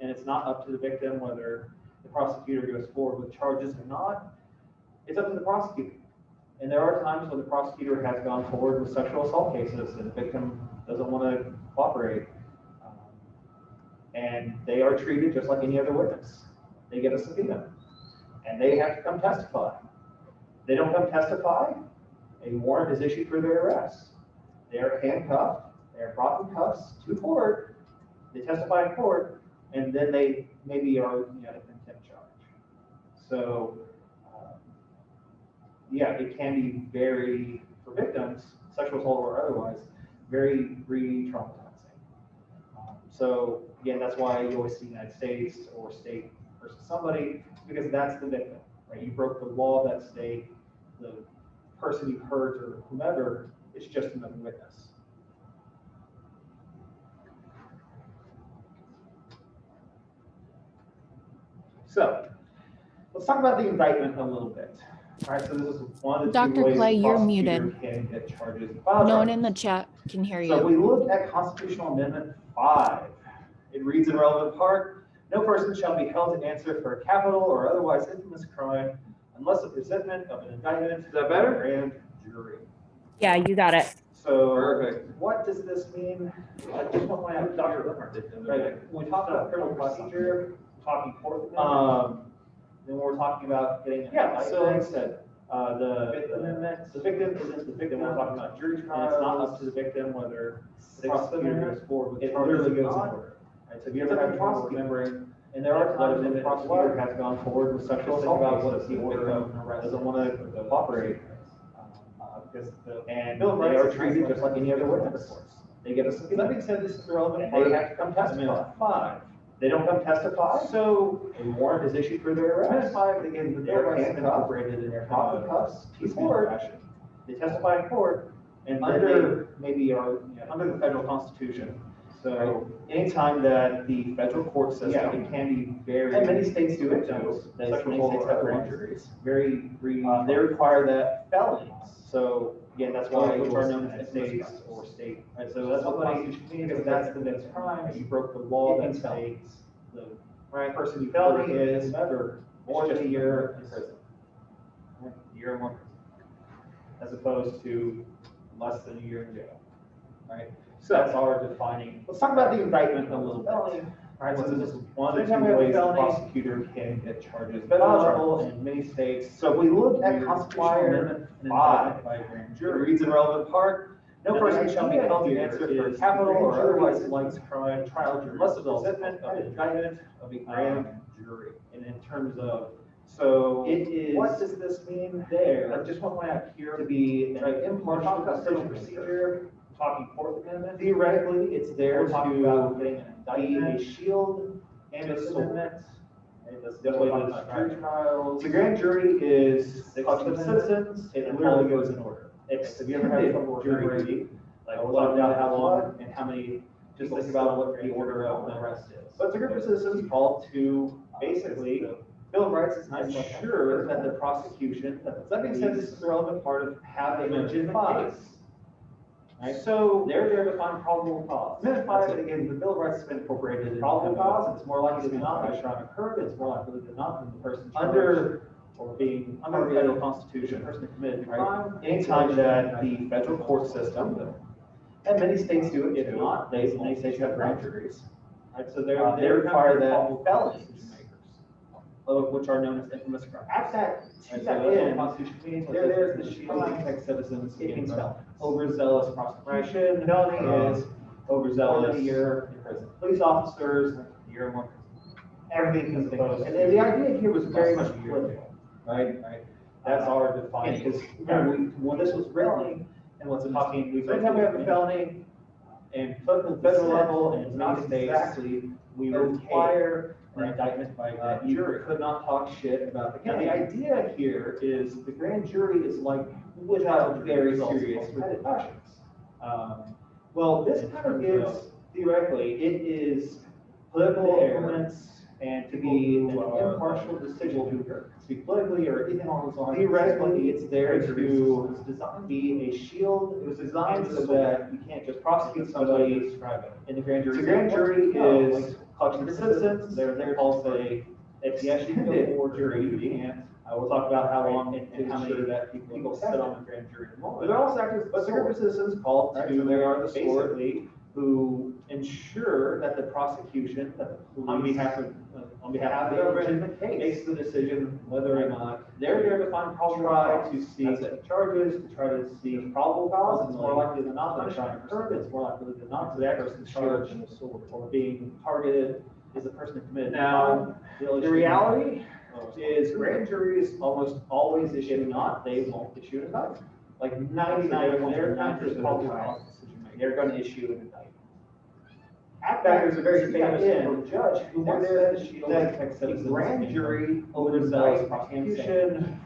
and it's not up to the victim whether the prosecutor goes forward with charges or not. It's up to the prosecutor. And there are times when the prosecutor has gone forward with sexual assault cases and the victim doesn't want to cooperate. And they are treated just like any other witness. They get a subpoena and they have to come testify. If they don't come testify, a warrant is issued for their arrest. They are handcuffed, they are brought in cuffs to court, they testify in court, and then they maybe are looking at a contempt charge. So, yeah, it can be very, for victims, sexual assault or otherwise, very re-traumatizing. So, again, that's why you always see United States or state versus somebody, because that's the victim, right? You broke the law of that state, the person you hurt or whomever, it's just another witness. So, let's talk about the indictment a little bit. All right, so this is one of the Dr. two ways Clay, the you're prosecutor muted. can get charges. No one in the chat can hear So if you. we look at Constitutional Amendment 5, it reads in relevant part, no person shall be held to answer for a capital or otherwise infamous crime unless the presentment of an indictment is a grand jury. Yeah, you got it. So Perfect. what does this mean? I just want to point out, Dr. Right, when we talk about criminal procedure, talking court, then we're talking about getting an indictment. So like I said, the Fifth Amendment, the victim isn't the victim. We're talking about jury trials. And it's not up to the victim whether the prosecutor goes forward with charges. It literally goes in order. Right, so if you ever have trouble remembering, and there are times when the prosecutor has gone forward with sexual assault cases, the victim doesn't want to cooperate, and they are treated just like any other witness. They get a subpoena. That being said, this is irrelevant. They have to come testify. 5. They don't come testify, so a warrant is issued for their arrest. 5, again, they're handcuffed, in their cuffs, to court. They testify in court, and under maybe under the federal constitution. So anytime that the federal court system, it can be very, and many states do it too. Many states have grand juries. They require that felonies. So again, that's why which are known as states or state. Right. So that's what the constitution means, because that's the next crime. You broke the law that states the person you felony is never more than a year in prison. A year or more, as opposed to less than a year in jail. Right. So that's our defining. Let's talk about the indictment a little bit. All right, so this is one of the two ways the prosecutor can get charges. Federal level in many states. So if we look at Constitutional Amendment 5, by a grand jury, it reads in relevant part, no person shall be held to answer for a capital or otherwise like crime trial unless the presentment of an indictment of a grand jury. And in terms of, so it is, what does this mean there? I just want to point out here to be an impartial custodial procedure. Talking Fourth Amendment, theoretically, it's there to be a shield and a sword. That's why it's jury trials. The grand jury is the collection of citizens. It literally goes in order. Have you ever had a jury duty? Like, we'll find out how long and how many. Just think about what the order of the arrest is. So it's a group of citizens called to basically. Bill of Rights is ensure that the prosecution. That being said, this is the relevant part of having a legitimate case. Right? So they're there to find probable cause. Amendment 5, again, the Bill of Rights has been incorporated in probable cause. It's more likely than not that a crime occurred. It's more likely than not that the person under or being under the federal constitution, the person that committed the crime. Anytime that the federal court system, and many states do it, if not, many states have grand juries. Right? So they require that felonies, which are known as infamous crimes. At that, to that end, there's the shield to protect citizens against overzealous prosecution. Felony is overzealous. A year in prison. Police officers, a year or more. Everything is opposed. And the idea here was very much political, right? That's our defining. Because remember, when this was written, and what's talking, anytime we have a felony, and federal level, and many states, we require an indictment by a jury. Could not talk shit about the case. The idea here is the grand jury is like without very serious repercussions. Well, this kind of gives, theoretically, it is political elements and to be an impartial decision to speak politically or anything along those lines. Theoretically, it's there to be a shield. It was designed so that you can't just prosecute somebody in the grand jury. The grand jury is collection of citizens, they're also if yes, you can do more jury, you can't. We'll talk about how long and how many that people sit on the grand jury. But there are also actors, but there are citizens called to, there are the basically who ensure that the prosecution, that the police, on behalf of the government, makes the decision whether or not they're there to find probable cause, to seek charges, to try to seek probable cause. It's more likely than not that trying to occur. It's more likely than not that person charged or being targeted is the person who committed. Now, the reality is grand juries almost always issue not, they won't issue an indictment. Like 99.9% they're going to issue an indictment. In fact, there's a very famous judge who once said that the grand jury overzealous prosecution,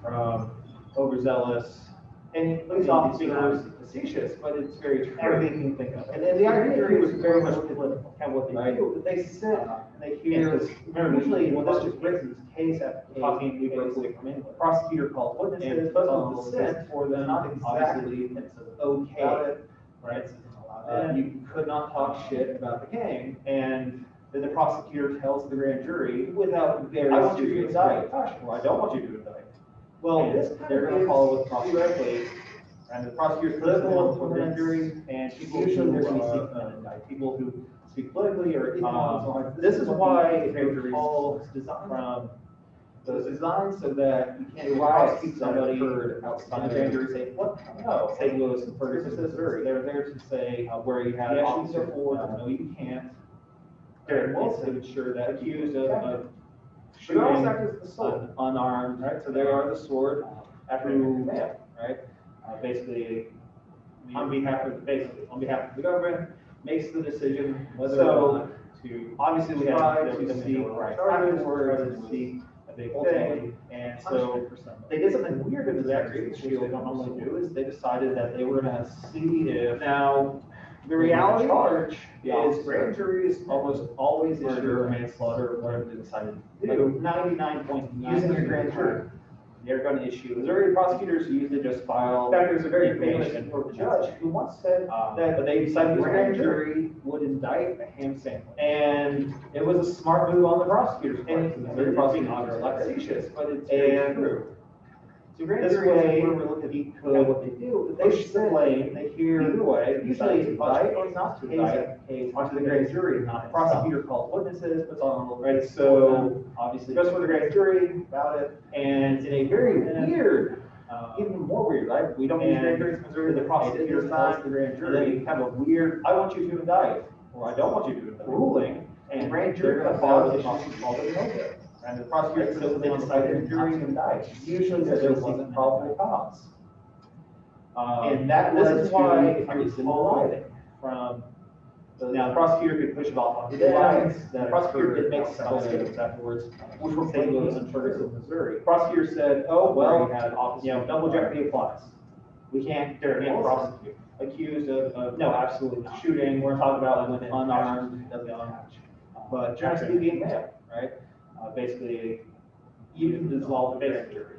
overzealous, and police officers facetious, but it's very true. Everything you can think of. And then the grand jury was very much political. And what they do, they sit and they hear. Remember, usually when district prisons, case after case, the prosecutor calls witnesses, but on dissent for them, not exactly okay, right? You could not talk shit about the gang, and then the prosecutor tells the grand jury without very I want you to indict. Well, I don't want you to indict. Well, they're going to follow with prosecutor, and the prosecutor political for the grand jury, and people usually there's indict people who speak politically or this is why if you recall from those designs so that you can't prosecute somebody outside the grand jury say, what? No, St. Louis and Ferguson, Missouri. They're there to say where you have officer for, no, you can't. Derek Wilson to ensure that accused of shooting unarmed, right? So they are the sword after man, right? Basically, on behalf of the government, makes the decision whether or not to. Obviously, we have to see charges or to see a big thing, and so they did something weird in the grievance shield. They don't normally do is they decided that they were going to see if now. The reality charge is grand juries almost always issue manslaughter or whatever they decided to do. 99.9% using your grand jury. They're going to issue. Missouri prosecutors usually just file. In fact, there's a very famous judge who once said that they decided the grand jury would indict a ham sandwich. And it was a smart move on the prosecutor's part. And the Missouri prosecutors are facetious, but it's very true. So grand jury, we're looking at what they do, but they the blame, they hear either way, usually indict or not to indict onto the grand jury, not the prosecutor calls witnesses, puts on right. So obviously goes for the grand jury about it, and in a very weird, even more weird, right? We don't use grand juries in Missouri, the prosecutor calls the grand jury, and you have a weird, I want you to indict, or I don't want you to indict, ruling, and grand jury comes out with the and the prosecutor says they decided the jury to indict. Usually there wasn't probable cause. And this is why, if you recall from now the prosecutor could push it off on the lines. The prosecutor did make several statements afterwards, which were St. Louis and Ferguson, Missouri. The prosecutor said, "Oh well, double jeopardy applies. We can't prosecute accused of no, absolutely shooting. We're talking about when unarmed, but generally speaking, yeah, right." Basically, you can dissolve the grand jury,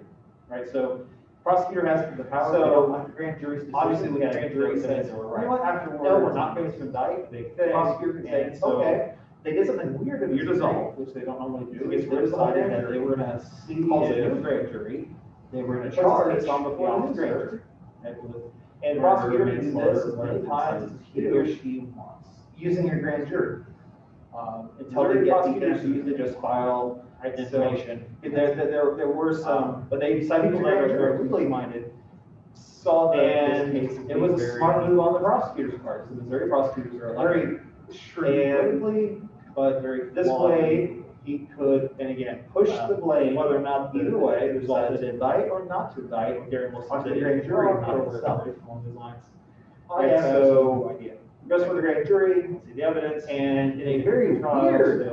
right? So, prosecutor has the power. So, grand jury's obviously, we got grand jury says, you know what? Afterwards, no, we're not going to indict. The prosecutor can say, okay. They did something weird in the dissolve, which they don't normally do. They decided that they were going to see the grand jury. They were going to charge on before the grand jury. And the prosecutor can do this as many times as he or she wants, using your grand jury. Until they get prosecutors usually just file information. There were some, but they decided people that were legally minded saw that and it was a smart move on the prosecutor's part. The Missouri prosecutors are very shrewdly, but very this way he could, and again, push the blame whether or not either way resulted in indict or not to indict during most of the grand jury, not itself along those lines. Right, so goes for the grand jury, see the evidence, and in a very weird,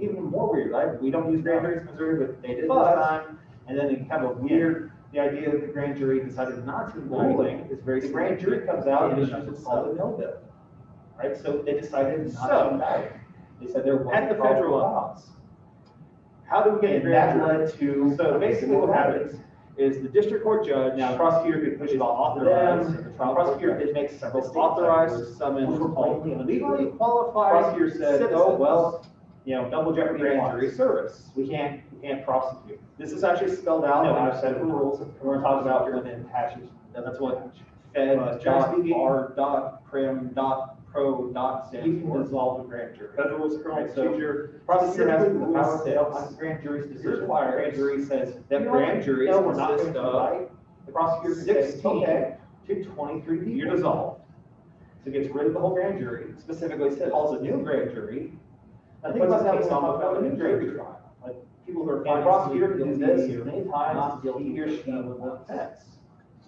even more weird, right? We don't use grand juries in Missouri, but they did this time. And then they have a weird, the idea that the grand jury decided not to ruling is very, the grand jury comes out and issues what's called a no bill, right? So they decided not to indict. They said there was at the federal laws. How do we get the grand jury? That led to, so basically what happens is the district court judge, now the prosecutor could push it off to them, the prosecutor did make several authorized summons, legally qualified. Prosecutor said, oh, well, double jeopardy grand jury service. We can't prosecute. This is actually spelled out in our federal rules. We're going to talk about when it attaches. That's what fed.r.prim.pro. stands You can for. dissolve the grand jury. Federal Rules of Criminal Right, so Procedure. Prosecutor has the specifically power rules to on grand jury's decision. Grand jury says that grand juries we're not going consist to of indict. The prosecutor says, 16 okay, to 23 people. you're dissolved. So it gets rid of the whole grand jury, specifically calls a new grand jury. I think Puts about the that case when on we talk the about a new grand jury jury trial. Like people who are And finding prosecutor can do guilty this or as many not times as guilty he or she of wants. offense.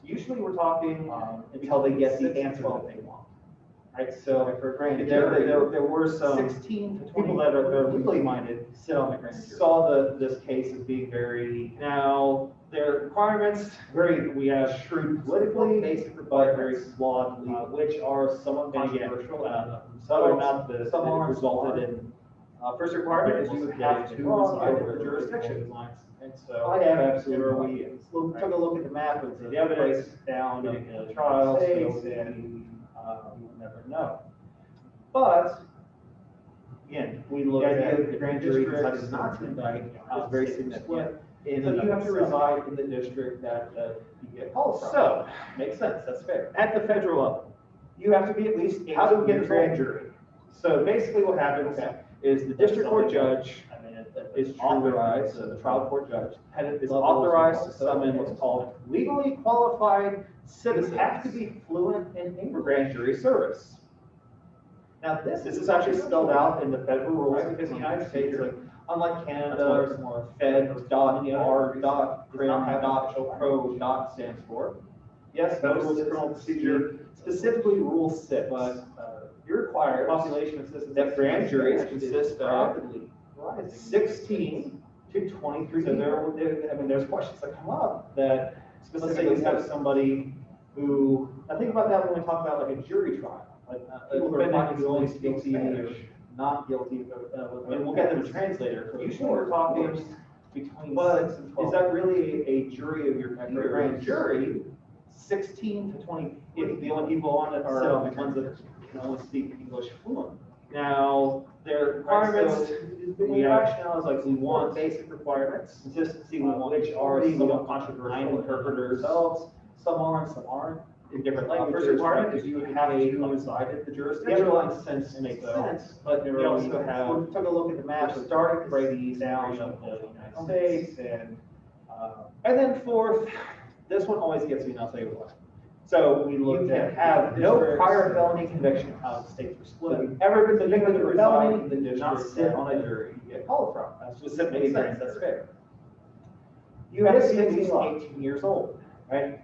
Usually we're talking until they get the answer that they want. Right, so For grand there jury, were some 16 to 20 people that are legally minded sit on the grand jury. saw this case as being very, now, their requirements, we have shrewd politically, Basic but very requirements. flawed legally, which are somewhat controversial. Whether or not that it resulted in, first requirement is you have to reside in the jurisdiction. And I so, have absolutely there no we idea. Took a look at the map of the evidence evidence down of the trial, states, so and you will never know. But, again, we look The at idea that the grand jury districts decided not to indict is very significant. split in So and you of have to itself. reside in the district that you get called from. So, makes sense, that's fair. At the federal level, you have to be at least, how do we get a grand jury? So basically what happens is the district court judge is authorized, so the trial court judge is authorized to summon what's called legally qualified citizens. Have to be fluent in English for grand jury service. Now this is actually spelled out in the federal rules because the United States, like, unlike Canada, it's more fed.r.prim.pro. stands for. Yes, Federal Rules of Criminal Procedure, specifically Rule 6. But you're required population assistance that grand juries consist of 16 to 23. So there's questions that come up that specifically have somebody who, I think about that when we talk about like a jury trial, like people who are finding who only speaks Spanish, not guilty, and we'll get them a translator. Usually we're talking between 6 and 12. Is that really a jury of your grand jury? 16 to 20, if the only people on it are the ones that can only speak English fluent. Now, their requirements, the rationale is like we want basic requirements, consistency, we want which are somewhat controversial interpreters. Some are and some aren't in different languages. First requirement is you have to reside in the jurisdiction. The underlying sense makes sense, but we also have, we took a look at the map, starting to break these down of the United States, and then fourth, this one always gets me, and I'll tell you why. So we looked at have no prior felony conviction, how the states were split. If you've ever been convicted of a felony, then do not sit on a jury you get called from. That's just makes sense, that's fair. You have to be at least 18 years old, right?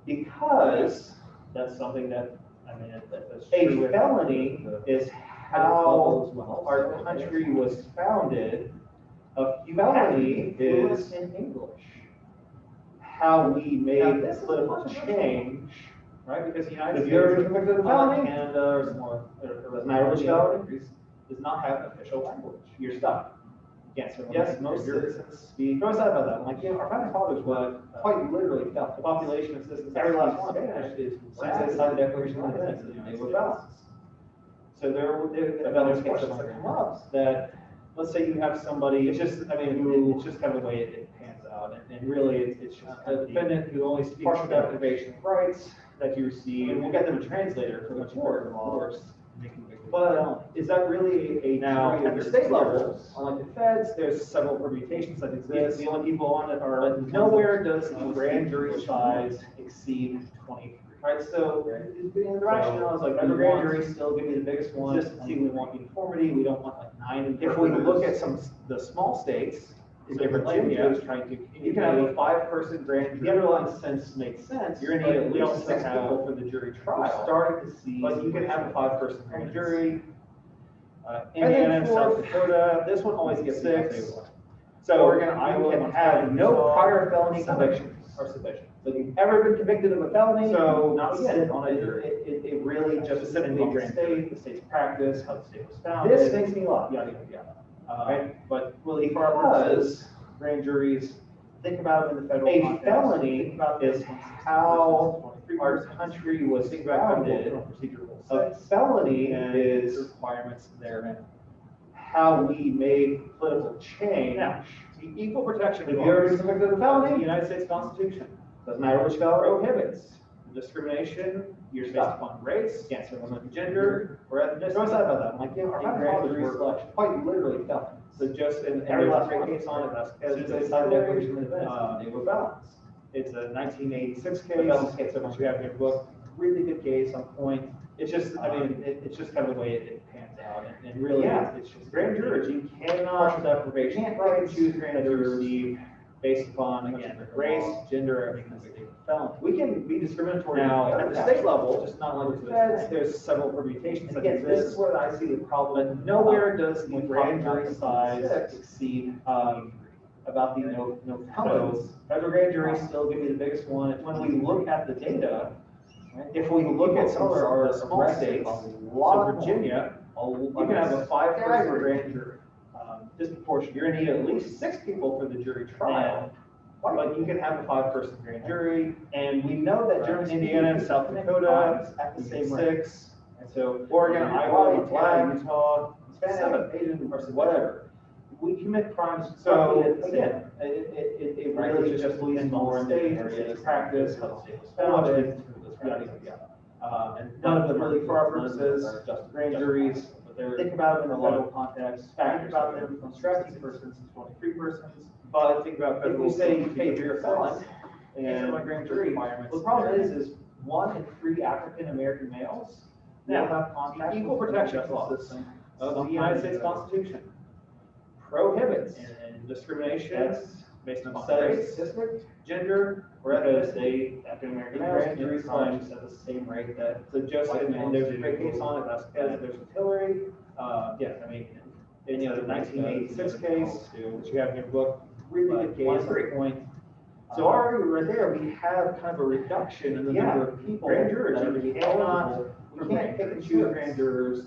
Because that's something that, that's a felony is how our country was founded. A felony is in English. How we made this political change, right? Because the United States, if you're convicted of a felony, Canada or some more, or Irish felony, does not have official language. You're stuck. Yes, most citizens speak. No, I said about that. I'm like, our founding fathers were quite literally felt. The population assistance, every last one of Spanish is since they signed the Declaration of Independence, they were balanced. So there's questions that come up that, let's say you have somebody, it's just, it's just kind of the way it pans out. And really, it's just a defendant who only speaks partial deprivation of rights that you receive. And we'll get them a translator for the court, of course. But is that really a now at the state level, unlike the feds, there's several permutations that exist. The only people on it are nowhere does the grand jury size exceed 23. Right, so the rationale is like every grand jury still give me the biggest one. Consistency, we want uniformity. We don't want like 9. If we look at the small states in different languages, trying to, you can have a 5-person grand jury. The underlying sense makes sense. You're gonna need at least 6 people for the jury trial. Starting to see, but you can have a 5-person grand jury. Indiana and South Dakota, this one always gets 6. So Oregon, Iowa can have no prior felony convictions are sufficient. So if you've ever been convicted of a felony, so not sit on a jury. It really just specifically on the state, the state's practice, how the state was founded. This makes me laugh, yada, yada, yada. Right? But really, for our purposes, grand juries, think about it in the federal context. A felony is how our country was founded. A felony is requirements therein. how we made political change. Now, the equal protection If you're clause convicted of a of the felony, United States Constitution doesn't matter which felony, prohibits discrimination based Stop. upon race, gender, or ethnicity. So I said about that, I'm like, yeah, our In founding grand fathers jury were selection. quite literally felons. So just, and Every there's last a great one. case on it, that's, As as they they cited cited every every reason they they were felons. It's a 1986 case, felons can't so much. which we have in your book, really good case on point. It's just, I mean, it's just kind of the way it pans out, and really, Yeah. it's just. Grand jurors, you Partial cannot, deprivation, can't right, pick and choose choose grand grand jurors jurors receive based upon, again, race, gender, or ethnicity. felons. We can be discriminatory. Now, at the state level, just not with like the the feds, feds. there's several permutations And such again, as this this. is where I see the problem. But nowhere does the When grand talking jury about size 56, exceed, about the no felons. felons. Federal grand juries still give you the biggest one. When we look at the data, if we look at some of our small states, so Virginia, you can have a 5-person grand jury. Disproportionate, you're gonna need at least 6 people for the jury trial. But you can have a 5-person grand jury, and we know that Germany, Indiana, and South Dakota at the same 6. And so Oregon, Iowa, Montana, Utah, 7, 8, or whatever. We commit crimes. So again, it really just depends more on the areas, practice, how the state was founded, yada, yada, yada. And none of them really, for our purposes, are just grand juries, but they're, think about them in a federal context, think about them from 16 persons to 23 persons. But think about if we say, hey, you're a felon, and my grand jury requirements. The problem is 1 in 3 African American males now have contact equal protection clause of the United States Constitution prohibits discrimination based on race, gender, or ethnicity. African American males commit crimes at the same rate that. So just, and there's a great case on it. That's because there's Hillary. Yeah, I mean, and the 1986 case, which you have in your book, really good case. Great point. So already right there, we have kind of a reduction in the number of people. Grand jurors, we can't pick and choose grand jurors.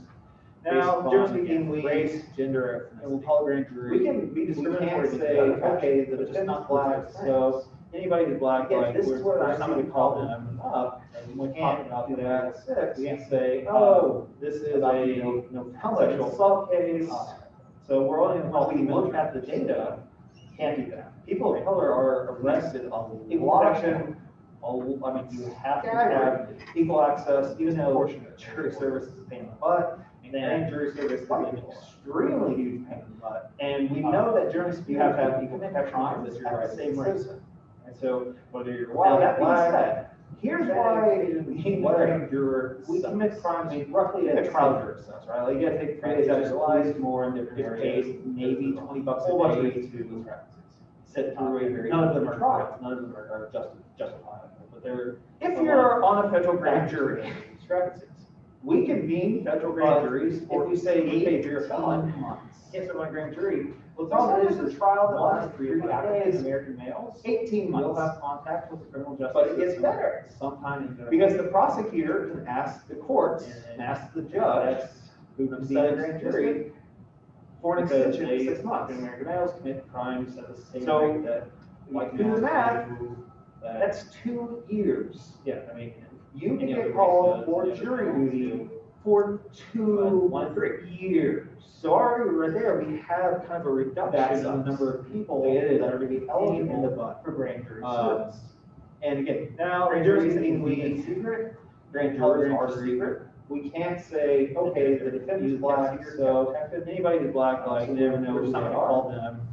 Now, generally speaking, race, gender, and we'll call it grand jury. We can be discriminatory and say, okay, the defendant's black, so anybody who's black, like, we're not gonna call them up, and we can't do that. We can't say, oh, this is a sexual assault case. So we're only gonna call, we look at the data, can't do that. People of color are arrested on equal protection. I mean, you have to have equal access, even though jury service is a pain in the butt. And jury service is an extremely huge pain in the butt. And we know that generally speaking, you have to have equal protection at the same rate. And so whether you're white, that being said, here's why being a grand juror, we commit crimes roughly in a trial juror sense, right? Like you gotta take 3 days out of your life, more in different areas, maybe $20 a day to sit through a very. None of them are trials, none of them are justifiable, but they're. If you're on a federal grand jury, discrepancies. We convene federal grand juries if you say, hey, you're a felon, can't serve on a grand jury. Well, the problem is the trial that lasts 3 African American males, 18 months. You'll have contact with the criminal justice system. But it gets better. Sometimes. Because the prosecutor can ask the courts and ask the judge who convened a grand jury for an extension of 6 months. African American males commit crimes at the same rate that white males do. That's 2 years. Yeah, I mean. You can get called for jury duty for 2 years. So already right there, we have kind of a reduction in the number of people that are going to be eligible for grand jury service. And again, now grand juries being secret, grand jurors are secret. We can't say, okay, the defendant is black, so anybody who's black, like, we never know, we're just not going to call them.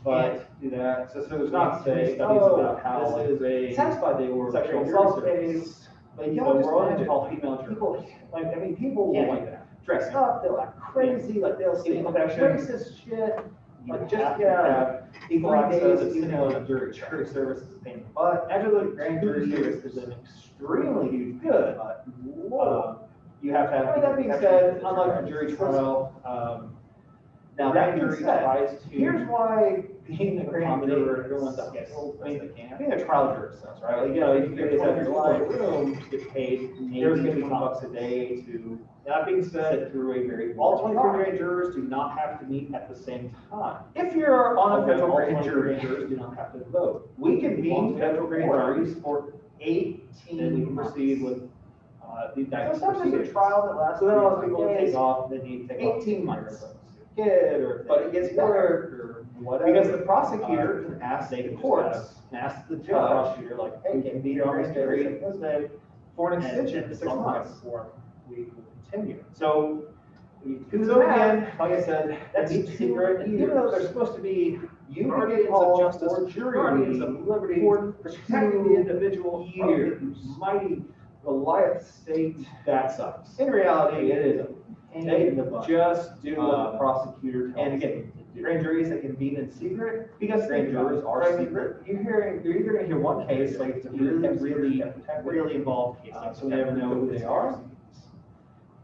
But do that. So there's not say studies about how this is a satisfied they were sexual assault case. But you know, we're only going to call female people. Like, I mean, people will like that. Dress up, they'll act crazy, like they'll say racist shit. Like, just get out equal access, even though the jury service is a pain in the butt. Actually, the grand jury service is an extremely huge good. You have to have. That being said, unlike a jury trial, now that jury tries to. Here's why being a grand juror, everyone's up against. I mean, being a trial juror sense, right? Like, you know, if you get out your life room, get paid maybe $20 a day to. That being said, through a very all 23 grand jurors do not have to meet at the same time. If you're on a federal grand jury, jurors do not have to vote. We convene federal grand juries for 18 and we can proceed with the indictment. So sometimes a trial that lasts. So then a lot of people take off. They need to take 18 months. kid, or but it gets work, or whatever. Because the prosecutor can ask the courts, can ask the judge, like, hey, can be on this jury for an extension to 6 months. We will continue. So again, like I said, that's secret, even though they're supposed to be guardians of justice, or jury, guardians of liberty, for protecting the individual years, mighty Goliath state. That sucks. In reality, it is a pain in the butt. Just do what the prosecutor tells them. And again, grand juries that can be in secret, because grand juries are secret. You're either going to hear one case, like it's a really involved case, so we never know who they are.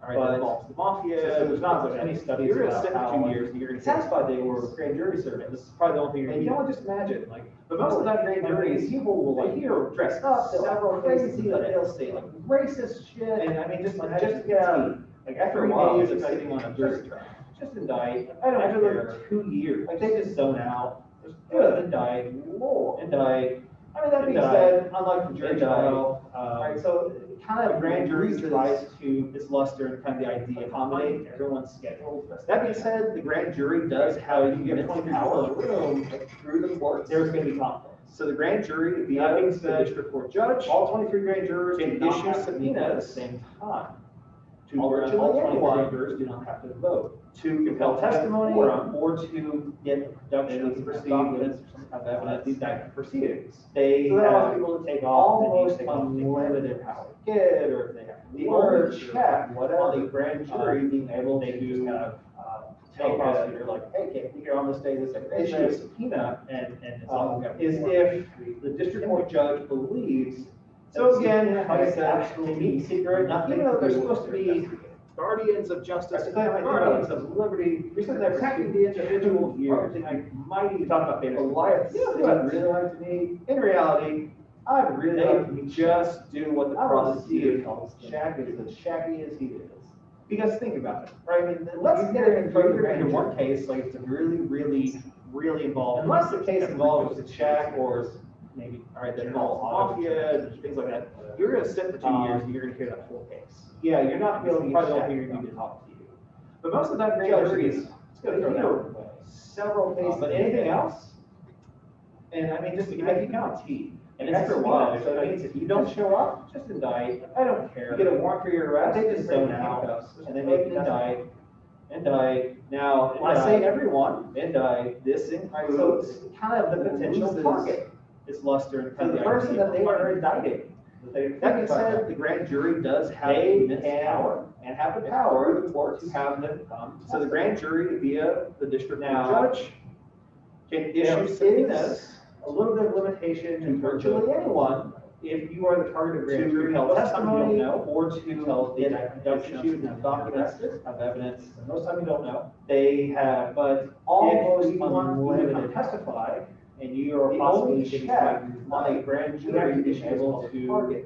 All right, that involves the mafia. So there's not any studies. You're going to sit for 2 years, and you're going to satisfy they were grand jury serving. This is probably the only thing you're going to. And you just imagine, like, but most of the time, grand juries, people will like here dressed up, several crazy, like they'll say like racist shit, and I mean just to get out. Like after a while, you're sitting on a jury trial. Just indict. I don't after 2 years, like they just zone out. Just good indict, indict. I mean, that being said, unlike the jury trial, right, so kind of grand jury tries to its luster and kind of the idea accommodate everyone's schedule. That being said, the grand jury does have, you get 23 hours room through the courts. There's going to be conflicts. So the grand jury, the district court judge, all 23 grand jurors can issue subpoena at the same time. All 23 jurors do not have to vote. To compel testimony or to get the production of proceedings of evidence, these proceedings. They have people to take off almost unlimited power. Kid, or if they have the order check, whatever, the grand jury being able to kind of tell the prosecutor, like, hey, you're on this day, this issue a subpoena, and it's all is if the district court judge believes. So again, like I said, absolutely secret, even though they're supposed to be guardians of justice, guardians of liberty, they're protecting the individual here. Like mighty talk about Goliath. I'd really like to meet. In reality, I'd really like to meet. Just do what the prosecutor tells them. Shaq is as shacky as he is. Because think about it, right? I mean, let's get it in front of the grand jury. One case, like it's a really involved. Unless the case involves the Shaq or maybe, all right, that involves mafia, things like that. You're going to sit for 2 years and you're going to hear that whole case. Yeah, you're not feeling probably don't hear you to talk to you. But most of the time, grand juries, it's going to throw several cases. But anything else? And I mean, just to make you count. And after a while, so it means if you don't show up, just indict. I don't care. You get a warrant for your arrest, they just zone out, and they make you indict. Now, when I say everyone, indict, this includes kind of the potential target. It's luster and kind of the person that they are indicting. That being said, the grand jury does have immense power and have the power the court to have them come. So the grand jury via the district judge can issue subpoenas. A little bit of limitation to virtually anyone if you are the target of grand jury held testimony or to tell the production of documents of evidence. And most time you don't know. They have, but almost unlimited testify. And you are possibly check on a grand jury being able to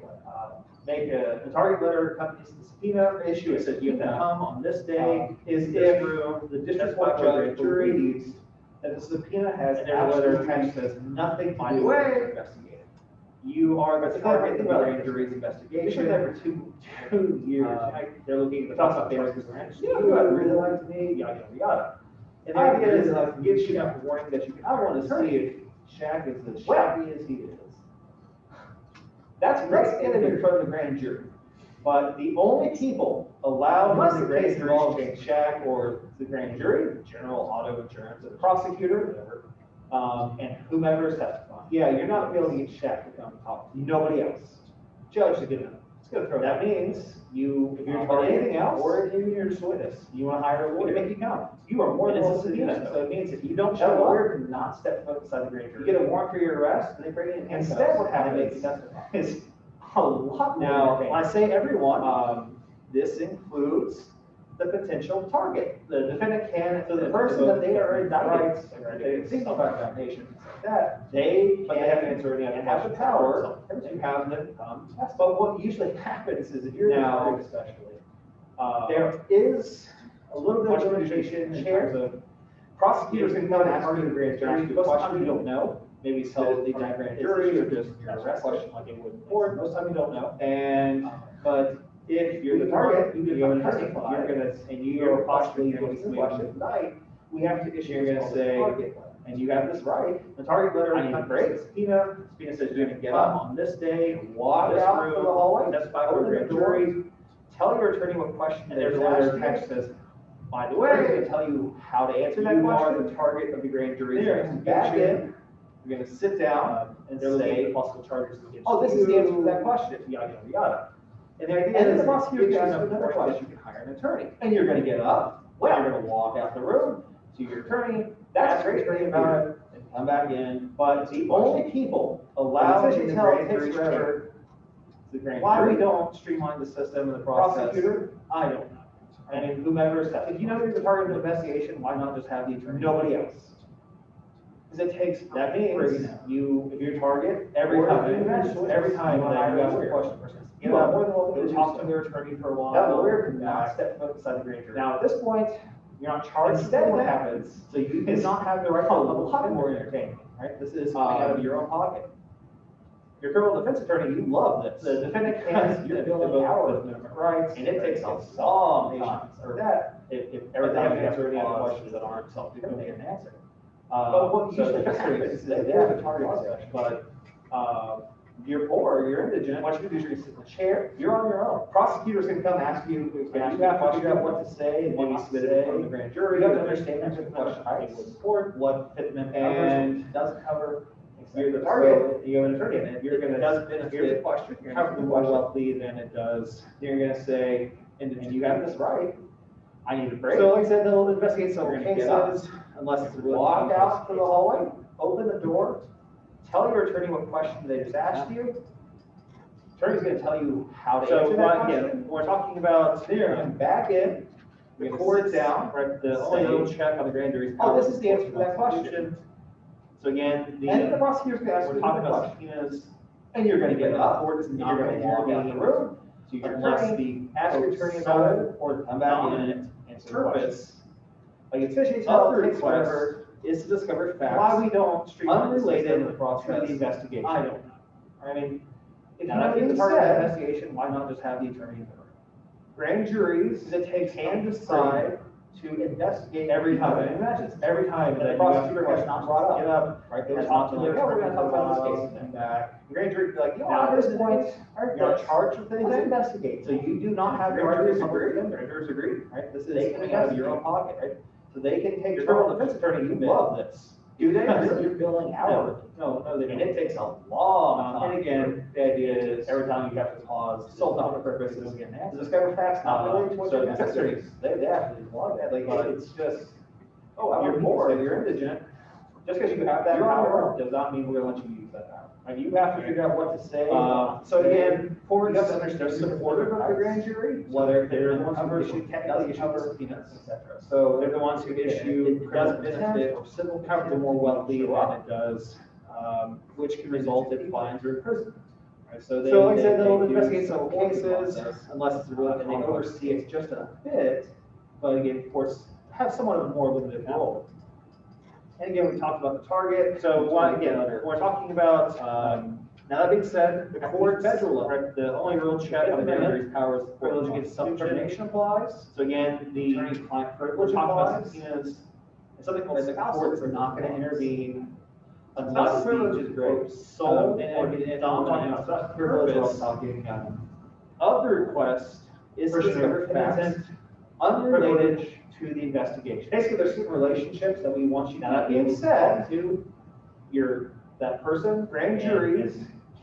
make a target letter accompanies the subpoena issue. It says you can come on this day. Is if the district court judge believes that the subpoena has absolutely says nothing to do with the investigation. You are the target of the grand jury's investigation. For two years. They're looking to talk about the grand jury. You would really like to meet, yada yada. And the idea is that gives you enough warning that you can. I want to see if Shaq is as shaky as he is. That's getting in front of the grand jury. But the only people allowed in the grand jury involving Shaq or the grand jury, General Auto Insurance, or the prosecutor, whatever, and whomever is testifying. Yeah, you're not going to be able to get Shaq to come talk to you. Nobody else. Judge is going to throw. That means you, if you're targeting anything else, or if you're just witness, you want to hire a lawyer to make you come. You are more than welcome to do that. So it means if you don't show up, lawyer cannot step foot inside the grand jury. You get a warrant for your arrest, and they bring you in. Instead, what happens is a lot. Now, when I say everyone, this includes the potential target. The defendant can, so the person that they are indicting, they think about foundation, things like that, they have the power to have them come. But what usually happens is if you're now, especially, there is a little bit of limitation in terms of prosecutors can come and ask you the grand jury a question you don't know. Maybe tell the grand jury or just your arrest question like they would in court. Most time you don't know. And but if you're the target, you're going to testify. You're going to, and you are possibly going to question tonight. we have to issue, you're gonna say, and you have this right, the target letter, I need a break, subpoena says you're gonna get up on this day, walk out to the hallway, testify for the grand jury, tell your attorney what question there's a text says, by the way, I'm gonna tell you how to answer that question. You are the target of the grand jury's investigation. You're gonna sit down and say possible charges against you. Oh, this is the answer to that question, yada, yada, yada. And the idea is the prosecutor can ask another question, you can hire an attorney. And you're gonna get up, well, you're gonna walk out the room to your attorney, that's great, about it, and come back in. But the only people allowed to tell the grand jury why we don't streamline the system and the process, prosecutor, I don't know. I mean, whomever says, if you know you're the target of the investigation, why not just have the attorney? Nobody else. Because it takes, that means you, if you're target, every time that you ask a question, you are more than welcome to talk to their attorney for a while. That lawyer can not step foot inside the grand jury. Now, at this point, you're not charged. Instead, what happens, so you do not have the right to look more entertainment, right? This is coming out of your own pocket. Your criminal defense attorney, you love this. The defendant can, you're building hours of rights, and it takes a long time for that. If everything has to answer any other questions that aren't self-defending, they can answer. But what usually happens is they have a target session, but you're poor, you're indigent, what you do is you're gonna sit in the chair, you're on your own. Prosecutors can come ask you, you have to figure out what to say and what you submit it from the grand jury. You have to understand the question, what support, what fitment and doesn't cover. You're the target, you have an attorney, and you're gonna, does benefit the question, you're gonna more wealthy than it does. You're gonna say, and you have this right, I need a break. So like I said, they'll investigate some cases, unless it's a really walk out to the hallway, open the door, tell your attorney what question they just asked you. Attorney's gonna tell you how to answer that question. Again, we're talking about there, and back in, the court down, right, the only little check on the grand jury's power. Oh, this is the answer to that question. So again, the prosecutor's gonna ask you about subpoenas, and you're gonna get up, or you're gonna walk out the room. So you're unless the ask your attorney about it, or come back in and answer the purpose. Like it's fishing other request is to discover facts. Why we don't streamline unrelated to the process of the investigation. I don't know. I mean, if you know the part of the investigation, why not just have the attorney in the room? Grand juries, it takes can decide to investigate every time. Imagine every time that the prosecutor has not brought up. Get up, right? There's not to look. We're going to talk about this case and back. The grand jury be like, you know, at this point, you're not charged with anything. Investigate. So you do not have the right to agree. Grand jurors agree, right? This is coming out of your own pocket, right? So they can take your criminal defense attorney. You love this. Do they? You're billing hourly. No, they don't. And it takes a long time. And again, the idea is every time you have to pause, sole dominant purpose is again to discover facts not related to what your defense attorneys. They actually log that. Like it's just, you're bored, you're indigent. Just because you have that power does not mean we're going to let you use that power. And you have to figure out what to say. So again, courts are supportive of the grand jury, whether they're the ones who issue technically issue subpoenas, etc. So they're the ones who issue criminal benefit or civil cover the more wealthy than it does, which can result in fines or imprisonment. Right? So like I said, they'll investigate some cases unless it's really, and they oversee it just a bit. But again, courts have somewhat of a more limited role. And again, we talked about the target. So again, we're talking about, now that being said, the court, federal law, right, the only real check on the grand jury's powers, the privilege against self-determination applies. So again, the attorney-client privilege applies. Subpoenas, and something called the courts are not going to intervene unless the sole and dominant purpose of the request is to discover facts unrelated to the investigation. Basically, there's certain relationships that we want you to. Now, that being said, that person, grand juries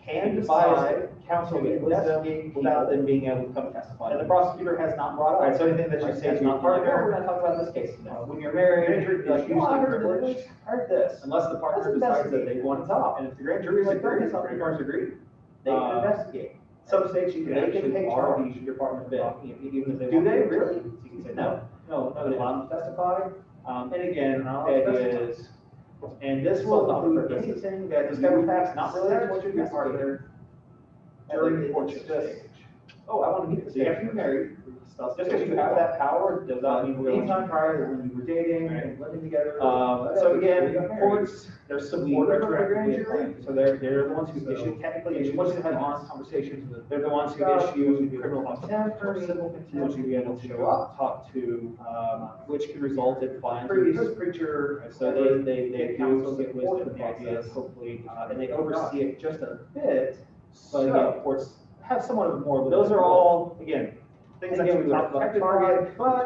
can decide counsel to investigate without them being able to come testify. And the prosecutor has not brought up. Right, so anything that you say is not part of it. We're going to talk about this case today. When you're married, like usually privileged, heard this, unless the partner decides that they want to talk. And if the grand jury agree, some partners agree, they can investigate. Some states you can actually take charge of your partner's bid. Do they really? So you can say no. No, they allow them to testify. And again, the idea is, and this will include anything that discover facts not related to what your partner during the court stage. oh, I want to meet this. So you have to be married. Just because you have that power does not mean we're anytime prior to when you were dating and living together. So again, courts, they're supportive of the grand jury, so they're the ones who issue, technically, once you have honest conversations with, they're the ones who issue criminal contempt or civil contempt, you'll be able to show up, talk to, which can result in fines. Preacher, so they counsel, get wisdom, the ideas, hopefully, and they oversee it just a bit, but again, courts have somewhat of more. Those are all, again, things that we talked about,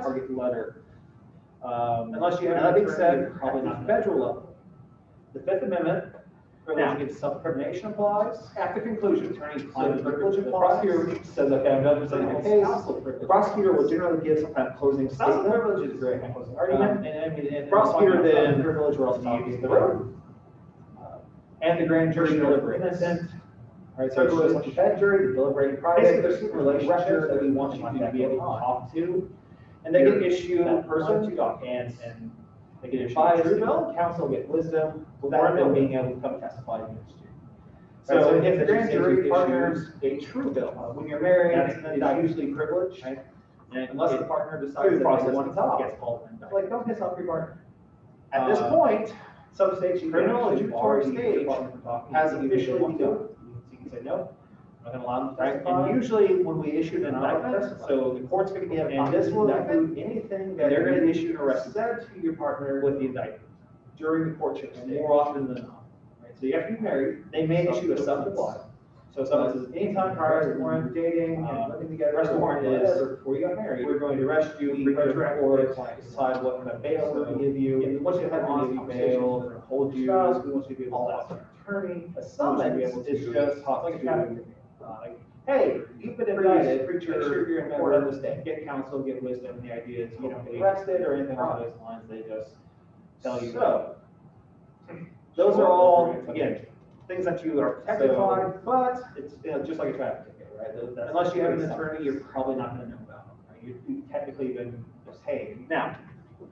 target letter. Unless you have, that being said, probably not federal level. The Fifth Amendment, privilege against self-incrimination applies. At the conclusion, attorney claims privilege applies. The prosecutor says, okay, I'm done presenting the case. The prosecutor will generally give some kind of closing statement. Privilege is great, closing argument. And prosecutor then privilege or else use the room. And the grand jury deliberate. Innocent. All right, so it's just like the fed jury, the deliberating private. Basically, there's certain relationships that we want you to be able to talk to. And they can issue that person and they can issue a true bill, counsel get wisdom, without them being able to come testify against you. So if the grand jury partners a true bill, when you're married, it's usually privileged, right? And unless the partner decides that they want to talk, gets called an indictment. Like, don't piss off your partner. At this point, some states, criminal adjudicatory stage has officially begun. You can say, no, I'm not going to allow them to testify. And usually when we issue an indictment, so the court's going to give, and this will include anything that they're going to issue an arrest said to your partner with the indictment during the courtship stage, more often than not. Right? So you have to be married. They may issue a summons. So summons is anytime prior to warrant dating and living together. Arrest warrant is before you got married. We're going to arrest you, bring you to court, decide what kind of bail we're going to give you. And once you have honest conversation, we're going to hold you. We want you to be able to talk to an attorney. A summons is just talk to hey, you've been indicted, make sure you're in court on this day. Get counsel, get wisdom. The idea is you don't get arrested or anything along those lines. They just tell you. So, those are all, again, things that you are protected by, but it's just like a traffic ticket, right? Unless you have an attorney, you're probably not going to know about them. Right? You've technically been just, hey, now,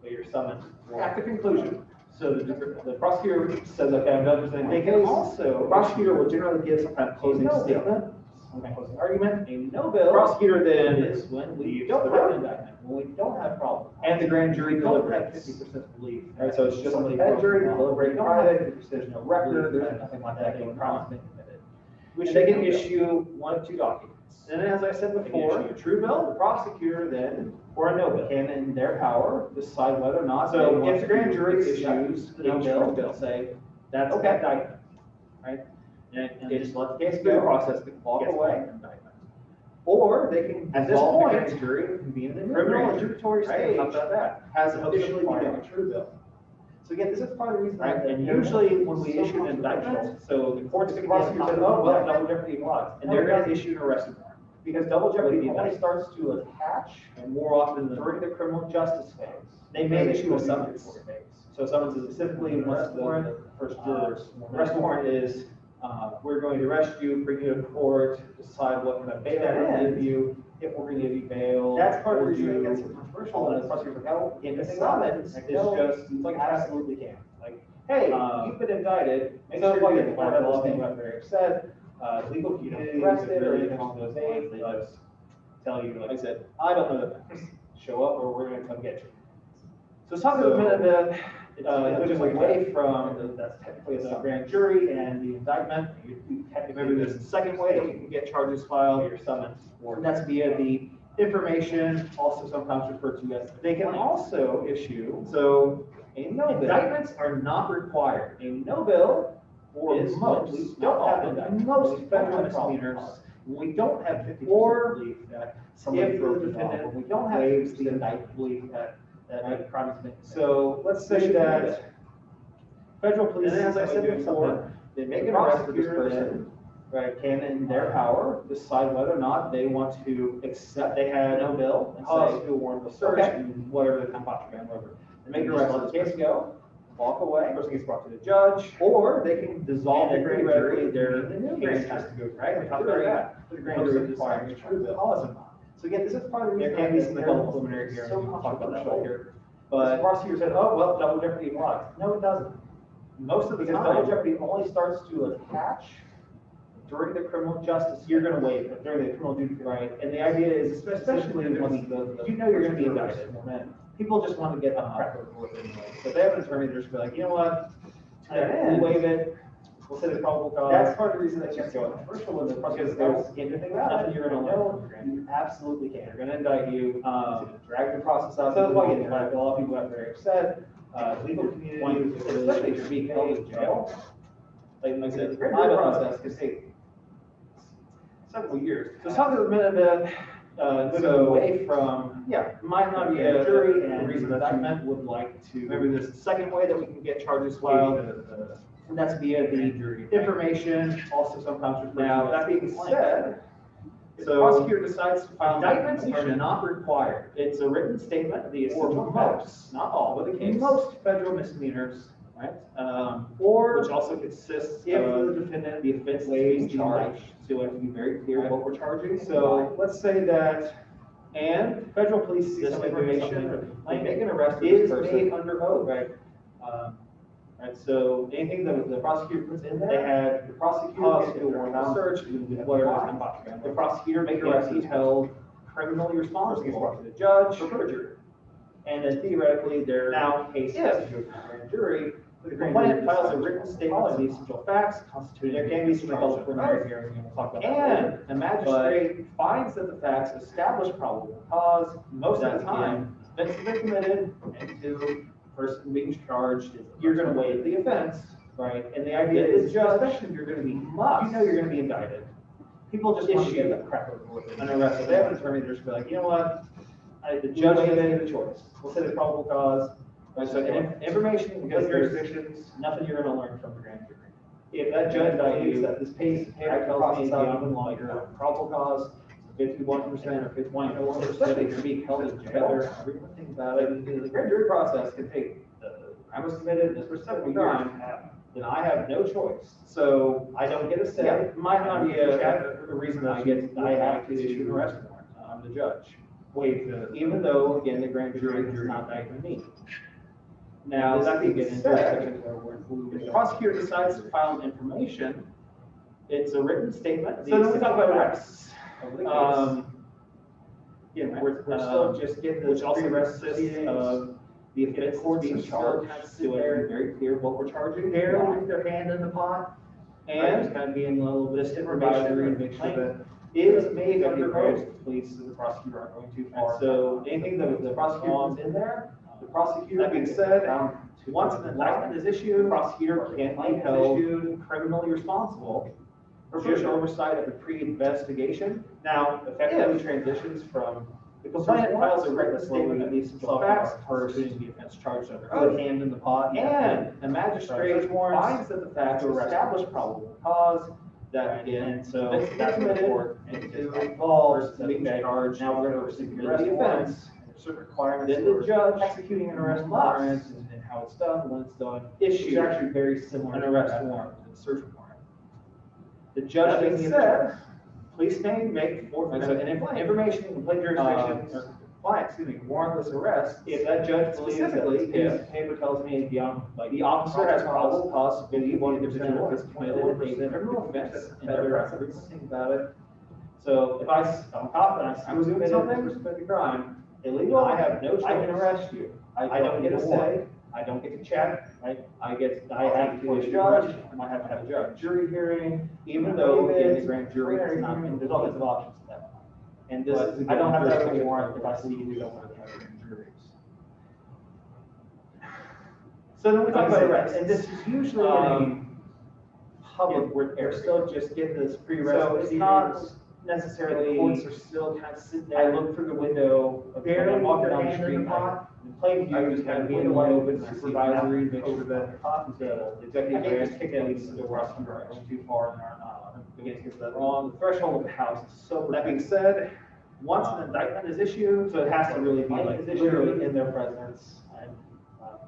you're summoned at the conclusion. So the prosecutor says, okay, I'm done presenting the case. Also, the prosecutor will generally give some kind of closing statement, some kind of closing argument. A no bill. Prosecutor then is when we don't have an indictment, when we don't have problems. And the grand jury deliberates. 50% belief. Right, so it's just somebody the jury deliberating private. There's no record. There's nothing like that. No crime has been committed. Which they can issue one of two documents. And as I said before, a true bill. The prosecutor then, or a no bill, can in their power decide whether or not. So if the grand jury issues a no bill, say that's okay, indictment, right? And they just let the case go, process the walk away. Or they can, at this point, the jury can be in the criminal adjudicatory stage. How about that? Has officially become a true bill. So again, this is part of the reason. Right, and usually when we issue an indictment, so the court's going to say, oh, well, double jeopardy applies, and they're going to issue an arrest warrant. Because double jeopardy only starts to attach, and more often than during the criminal justice phase, they may issue a summons. So summons is specifically arrest warrant. First jurors. Arrest warrant is we're going to arrest you, bring you to court, decide what kind of bail we're going to give you, if we're going to give you bail. That's part of the reason it gets controversial. And the prosecutor's like, oh, in the summons, it's just like absolutely can. Like, hey, you've been indicted. Make sure you get the court. All things about very upset. Legal community arrested or anything along those lines, they just tell you, like I said, I don't know the facts. Show up or we're going to come get you. So let's talk about a minute, which is like away from, that's technically a grand jury and the indictment. Maybe there's a second way that you can get charges filed, your summons, and that's via the information, also sometimes referred to as. They can also issue, so a no bill. Indictments are not required. A no bill or most don't have indictments. Most federal misdemeanors, we don't have 50% belief that somebody broke the law. We don't have the indictment belief that a crime has been committed. So let's say that federal police, and as I said before, they make an arrest for this person, right, can in their power decide whether or not they want to accept they had no bill and say do a warrantless search and whatever the contraband, whatever. They make an arrest, let the case go, walk away, person gets brought to the judge, or they can dissolve the grand jury, their case has to go, right? We talked about that. The grand jury requires a true bill. So again, this is part of the reason there can be something called preliminary here, and we'll talk about that later. But the prosecutor said, oh, well, double jeopardy applies. No, it doesn't. Most of the time, double jeopardy only starts to attach during the criminal justice, you're gonna waive it during the criminal duty, right? And the idea is, especially when you know you're gonna be indicted, people just want to get the prep over it anyway. So if they have an attorney, they're just be like, you know what? We'll waive it, we'll say the probable cause. That's part of the reason that keeps going. First of all, the Because there's there's anything about it, you're gonna know, you absolutely can. They're gonna indict you, drag the process out. So that's why a lot of people got very upset. Legal community, especially if you're being held in jail. Like I said, the grand jury process can take several years. So let's talk a minute moving away from, might not be a jury, and the reason that indictment would like to, remember this second way that we can get charges filed, and that's via the information, also sometimes. Now, that being said, if the prosecutor decides to file indictments are not required. It's a written statement, the essential most, not all, but the case. Most federal misdemeanors, right? Which also consists if the defendant, the offense is charged. So we have to be very clear what we're charging. So let's say that, and federal police see some information, like make an arrest is made under oath. Right. Right, so anything that the prosecutor puts in there, they had the prosecutor do a warrant search, the prosecutor make arrest, he's held criminally responsible to the judge for perjury. And then theoretically, their case has to go to the grand jury. The complainant files a written statement of the essential facts constituting. There can be something called a preliminary hearing, and we'll talk about that. And the magistrate finds that the facts establish probable cause. Most of the time, offense has been committed, and to person being charged, you're going to waive the offense, right? And the idea is, especially you're going to be you're going to be indicted. People just want to get that crap over with an arrest. If they have an attorney, they're just be like, you know what? The judge has made a choice. We'll say the probable cause. Right? So information, because jurisdictions, nothing you're going to learn from the grand jury. If that judge believes that this paper tells me beyond the law, you're probable cause, 51% or 51%, they can be held in jail. Everyone thinks about it. The grand jury process can take, I was committed this for several years, then I have no choice. So I don't get a say. It might not be the reason that I have to issue an arrest warrant. I'm the judge. Even though, again, the grand jury does not indict me. Now, that being said, if the prosecutor decides to file information, it's a written statement. So let's talk about arrests. We're still just getting this, which also consists of the offense being charged, so it's very clear what we're charging. They're with their hand in the pot, and kind of being a little bit supervisory and make sure that is made under oath. Police and the prosecutor aren't going too far. So anything that the prosecutor wants in there, the prosecutor. That being said, once an indictment is issued, the prosecutor can be held criminally responsible for judicial oversight of the pre-investigation. Now, effectively transitions from the complainant files a written statement of the essential facts constituting the offense charged under oath, hand in the pot, and the magistrate finds that the facts establish probable cause. That again, so that's report and involves being charged. Now we're going to receive the offense. Certain requirements. Then the judge executing an arrest warrant and how it's done, when it's done, issues actually very similar. An arrest warrant and a search warrant. The judge being said, police may make information in complaint jurisdictions. Warrantless arrest. If that judge believes that this paper tells me beyond, like the officer has probable cause to believe one individual has committed a criminal offense, and they're thinking about it. So if I'm caught and I was doing something, a crime, illegal, I have no choice. I can arrest you. I don't get a say. I don't get to check. Right? I have to issue a judge. I have to have a judge. Jury hearing, even though again the grand jury is not. There's all kinds of options at that point. And this is, I don't have to have a warrant if I see you don't want to have grand juries. So then we talk about arrests, and this is usually in a public where they're still just getting this pre-arrest. So it's not necessarily. The courts are still kind of sitting there. I look through the window, barely walking down the street. In plain view, just kind of being wide open, supervisory, make sure that the executive branch kicks the prosecutor going too far and are not begins to get that wrong. The threshold of the house is so. That being said, once an indictment is issued, so it has to really be like literally in their presence.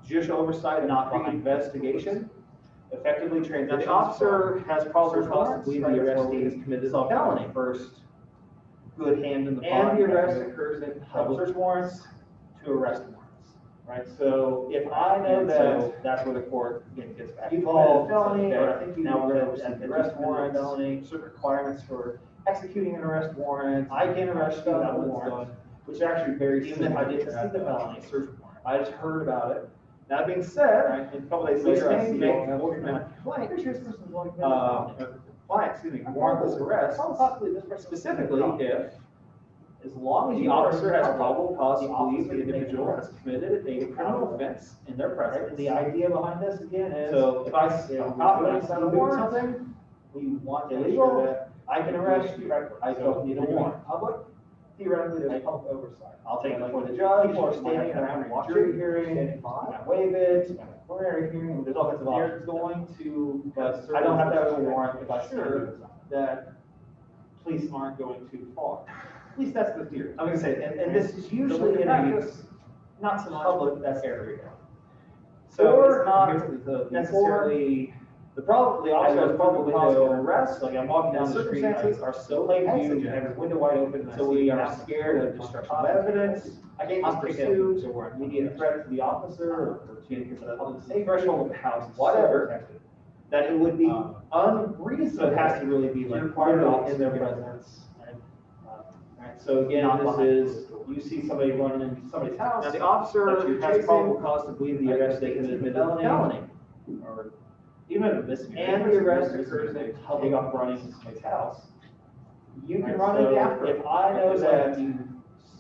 Judicial oversight and not the investigation. Effectively transitions. The officer has probable cause to believe the arrestee has committed a felony first. Good hand in the pot. And the arrest occurs in public search warrants to arrest warrants. right? So if I know And that, so that's where the court again gets back. You call committed a felony, okay, or I think you now we're gonna receive receive an arrest arrest warrant, warrant, certain requirements for executing an arrest warrant. I can arrest you without a what's warrant, done, which is actually very even if I similar didn't to see the that, felony. search warrant. I just heard about it. That being said, right, and a couple days later, I see complaint, warrantless arrest, specifically if, as long as the officer has probable cause to believe the individual has committed a criminal offense in their presence. The idea behind this again is. So if I If confidence we're on doing warrant, something, we want to illegal, ensure that I can arrest you. I don't need a warrant. Public, theoretically, there's public oversight. I'll take it before the judge. People are standing around watching jury hearing, I waive it, preliminary hearing, there's all kinds of They're options. going to, But I don't have to have a certain warrant if I sure sure that police aren't going too far. At least that's the theory. I'm gonna say, and this is usually in a, not so much public, that's area. So Or it's not here's the- necessarily, the problem, the officer has probable cause for an arrest, like I'm walking down the street, Circumstances are so late view, exigent. you have your window wide open, and I so see we are now scared of destruction of evidence. I can't Hot just pick pursuit, up, so we're immediate threat to the officer, or to the public safety threshold of the house, whatever, that it would be unreasonable. So it has to really be like literally in their presence. Right, so again, this is, you see somebody running into somebody's house. Now, the officer that you has chasing- probable cause to believe the arrest they committed a felony. Or even a misdemeanor. And the arrest occurs in a public off running into somebody's house. You can run into after. If I know that you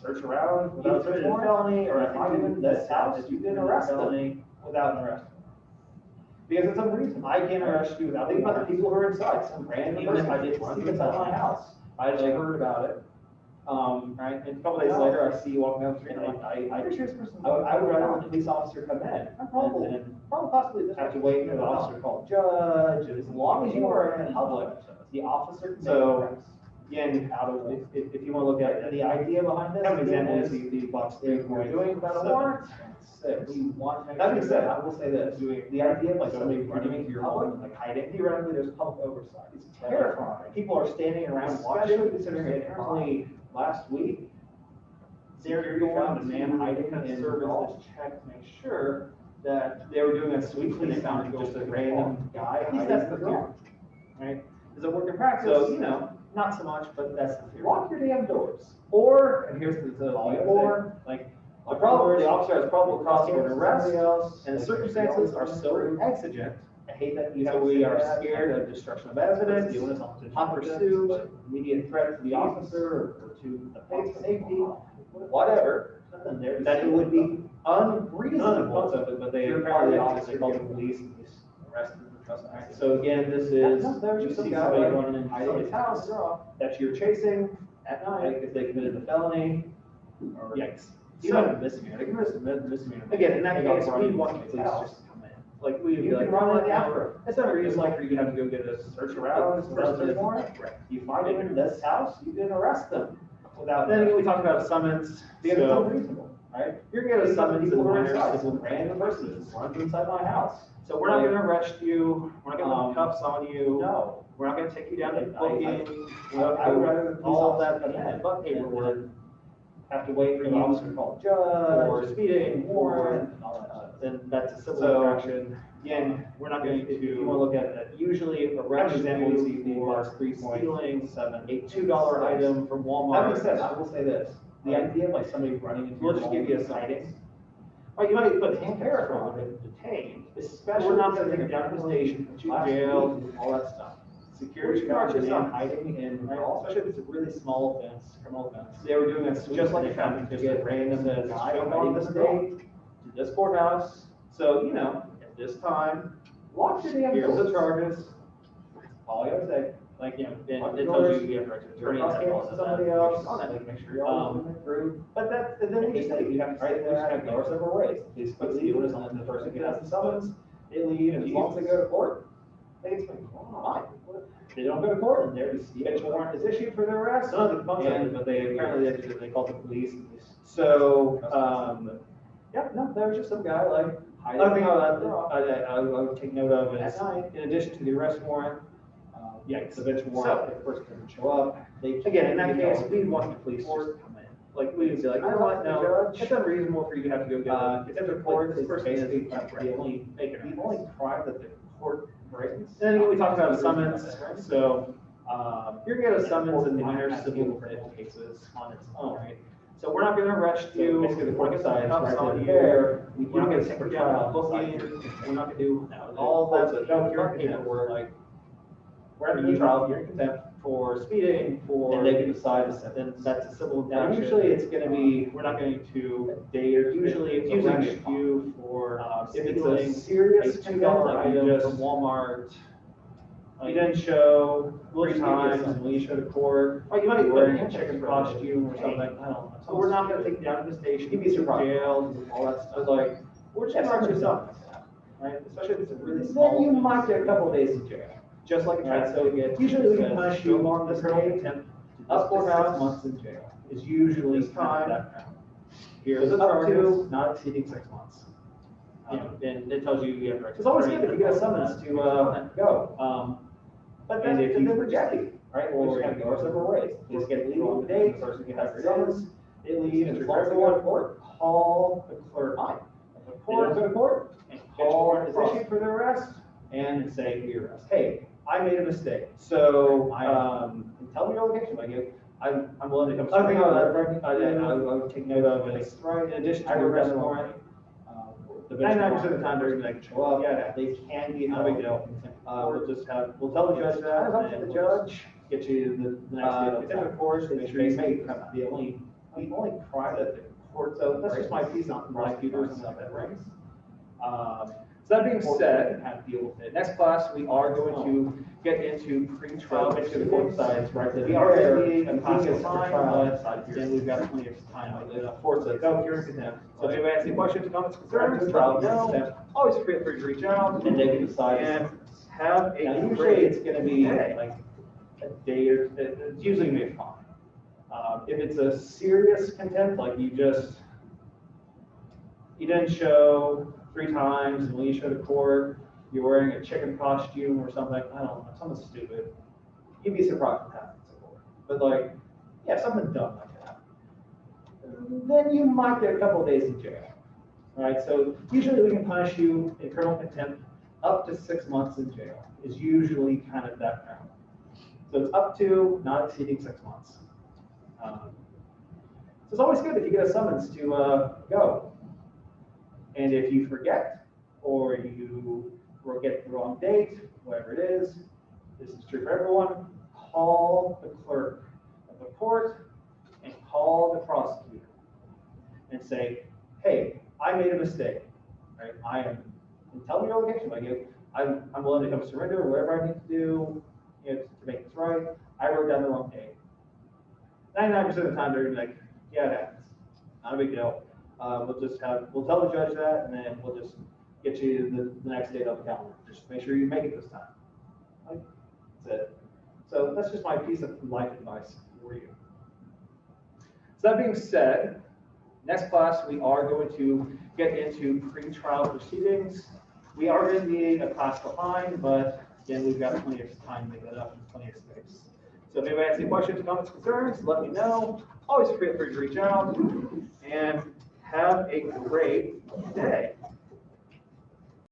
search around without a search warrant, felony, or if I in this house, you can arrest them without an arrest. Because it's unreasonable. I can't arrest you without, think about the people who are inside, some random person, I didn't see inside my house. I just heard about it. Right, and a couple days later, I see you walking down the street, and I'm like, I would rather the police officer come in. And Probably possibly this. have to wait for the officer to call the judge, and as long as you are in public, the officer can so, again, out of, if you wanna look at it, the idea behind this. An example is the box three point. Doing without a warrant, Six. we want to make That being sure said, that- I will say this, the idea of like somebody running into your home and like hiding, Theoretically, there's public oversight. it's terrifying. People are standing around watching, Especially considering it apparently last week, They're security found a going man to hiding kind of in serve as service this check to make sure that they were doing a sweep and they found just a random guy At least hiding that's in the the theory. car. Right? Is it work in practice? So, you know, not so much, but that's the theory. Lock your damn doors. Or, and here's the Or, like, the problem, the officer has probable cause for an arrest, and the circumstances are so exigent. I hate that, so we are scared of destruction of evidence, hot pursuit, immediate threat to the officer or to the public safety, whatever, that it would be unreasonable, but they apparently obviously called the police and they arrested them for trespassing. So again, this is, you see somebody running into somebody's house that you're chasing at night because they committed a felony, or yikes. Even a misdemeanor, they committed a misdemeanor. Again, in that case, we want the police just to come in. Like, we would be You like, can run in the now, after. it's not really like for you to have to go get a search around, without a search warrant. You find them in this house, you can arrest them without. Then again, we talked about a summons, because it's unreasonable, right? You're gonna get a summons and minor, some random person just runs inside my house. So we're not gonna arrest you, we're not gonna put cuffs on you. No. We're not gonna take you down to booking. I would rather the police all of that officer come come in, in. but paperwork. Have to wait for the officer to call the judge, or speeding, warrant, then that's a civil infraction. Again, we're not going to, if you want to look at that, usually arrest examples, for stealing, a $2 item from Walmart. That being said, I will say this, the idea of like somebody running into. We'll just give you a citing. Right, you might put handcuffs on and detained, especially. We're not going to take it down to the station, put you in jail, all that stuff. Security guards are not hiding in, especially if it's a really small offense, criminal offense. They were doing that just like a county, just a random guy hiding this date to this courthouse. So, you know, at this time, Lock your damn here's the doors. charges. All you have to say, like, you know, Lock it your tells doors. you you have to attorney Your and case to somebody else, like, make sure you're all moving through. But that, and then we just say, you have to write that, have there are several ways. Please put the notice on the person who has the summons, they leave, and as long as they go to court, they get fine. They don't go to court, and their warrant is issued for their arrest, but they apparently they called the police. So, yeah, no, there was just some guy like. Another thing I would take note of is, in addition to the arrest warrant, the bench warrant, if the person doesn't show up, they, again, in that case, we want the police to come in. like, we would say like, you know what, no, it's unreasonable for you to have to go get a report. This person basically the only crime that the court brings. And then again, we talked about a summons, so, you're gonna get a summons in minor civil criminal cases on its own, right? So we're not gonna rush to, Basically, the court decides cuffs right on then and you, there, we're not gonna take your down, looking, we're not gonna do all that, no, you're in contempt, we're like, we're at the trial, you're in contempt for speeding, for. And they can decide, Then that's a civil now infraction. usually it's gonna be, We're not going to usually it's arrest usually you for, if it's stealing a serious a $2 contempt item item from Walmart. you didn't show We'll 3 just give you times, some. when you show to court, Like you might be you're wearing wearing a chicken costume or something, I don't know. So we're not gonna take you down to the station, You'd be surprised. jail, all that stuff, like, we're just gonna yourself, right? Especially if it's a really then small. you might get a couple days in jail. Just like a Right, traffic so ticket. usually we can says, punish go you along this criminal day, contempt up to 6 courthouse months in jail. is usually This time, that round. Here's So the it's up charges, to- not exceeding 6 months. And it tells you have to. It's always good if you get a summons to, go. But And then if if you you reject it, right, or you go several ways. Just get legal on the date, person can have summons, they leave, and before they go to court, call the clerk. The court, go to court, and call is issued for the arrest, and say we arrest. Hey, I made a mistake, so, tell me your location, like, I'm willing to come. Other thing I would take note of is, Right, in addition to I the arrest arrest warrant, the 99% of the time they're gonna like show up, Yeah. they can be, no big deal. We'll tell the judge that, It's up to and the we'll judge. get you the next day. Contempt of court, Make it's sure you basically make the only crime that the court, so that's just my piece on prosecutors and stuff that brings. So that being said, kind of deal with it. Next class, we are going to get into pre-trial. Basically, the court decides right then and We are there, in the and process process of for trial, trial. then we've got plenty of time. Court says, oh, you're in contempt. So if you have any questions, comments, concerns, Trial, no, always feel free to reach out. And they can decide. And have Now, a usually great it's gonna be day. like a day or, it's usually gonna be a fine. If it's a serious contempt, like you didn't show 3 times, and when you show to court, you're wearing a chicken costume or something, I don't know, something stupid. You'd be surprised what happens at court. But like, yeah, something dumb like that. Then you might get a couple of days in jail. All right, so usually we can punish you in criminal contempt up to 6 months in jail is usually kind of that round. So it's up to, not exceeding 6 months. So it's always good if you get a summons to go. And if you forget, or you get the wrong date, whatever it is, this is true for everyone, call the clerk of the court and call the prosecutor and say, hey, I made a mistake, right? And tell me your location, like, I'm willing to come surrender, whatever I need to do, to make this right. I wrote down the wrong date. 99% of the time, they're gonna be like, yeah, it happens. Not a big deal. We'll tell the judge that, and then we'll just get you the next date on the calendar. Just make sure you make it this time. Like, that's it. So that's just my piece of life advice for you. So that being said, next class, we are going to get into pre-trial proceedings. We are going to be a class behind, but again, we've got plenty of time to make that up and plenty of space. So if anybody has any questions, comments, concerns, let me know. Always feel free to reach out, and have a great day.